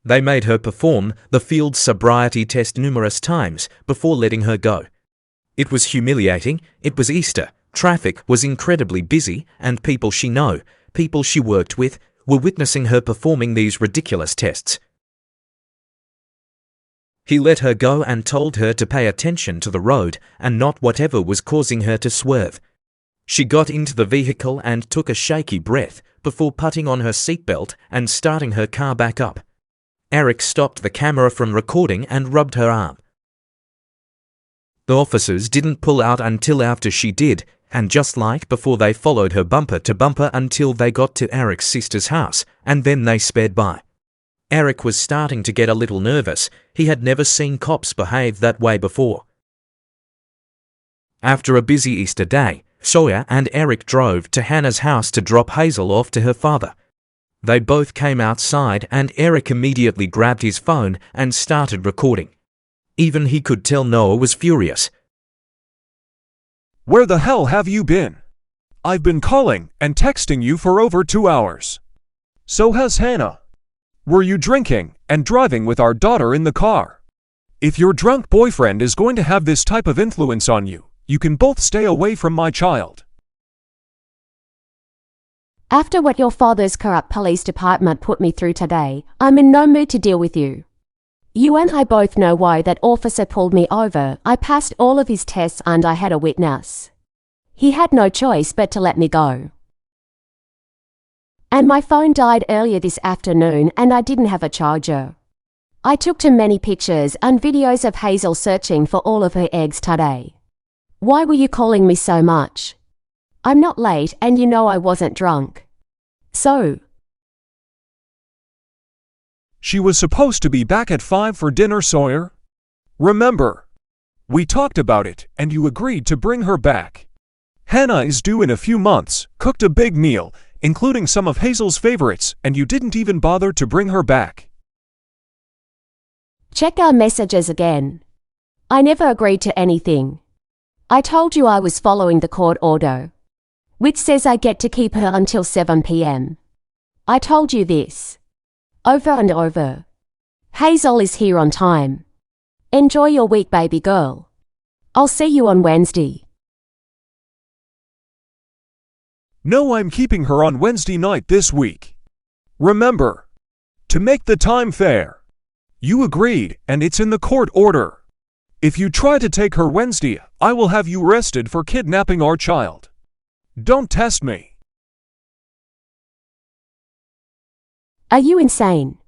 They made her perform the field sobriety test numerous times before letting her go. It was humiliating. It was Easter. Traffic was incredibly busy, and people she worked with, were witnessing her performing these ridiculous tests. He let her go and told her to pay attention to the road and not whatever was causing her to swerve. She got into the vehicle and took a shaky breath before putting on her seatbelt and starting her car back up. Eric stopped the camera from recording and rubbed her arm. The officers didn't pull out until after she did, and just like before, they followed her bumper to bumper until they got to Eric's sister's house, and then they sped by. Eric was starting to get a little nervous. He had never seen cops behave that way before. After a busy Easter day, Sawyer and Eric drove to Hannah's house to drop Hazel off to her father. They both came outside and Eric immediately grabbed his phone and started recording. Even he could tell Noah was furious. "Where the hell have you been? I've been calling and texting you for over 2 hours. So has Hannah. Were you drinking and driving with our daughter in the car? If your drunk boyfriend is going to have this type of influence on you, you can both stay away from my child." After what your father's corrupt police department put me through today, I'm in no mood to deal with you. You and I both know why that officer pulled me over. I passed all of his tests and I had a witness. He had no choice but to let me go. And my phone died earlier this afternoon and I didn't have a charger. I took too many pictures and videos of Hazel searching for all of her eggs today. Why were you calling me so much? I'm not late and you know I wasn't drunk. So? She was supposed to be back at 5 for dinner, Sawyer. Remember? We talked about it and you agreed to bring her back. Hannah is due in a few months, cooked a big meal, including some of Hazel's favorites, and you didn't even bother to bring her back. Check our messages again. I never agreed to anything. I told you I was following the court order, which says I get to keep her until 7 p.m. I told you this. Over and over. Hazel is here on time. Enjoy your week, baby girl. I'll see you on Wednesday. No, I'm keeping her on Wednesday night this week. Remember, to make the time fair. You agreed, and it's in the court order. If you try to take her Wednesday, I will have you arrested for kidnapping our child. Don't test me. Are you insane?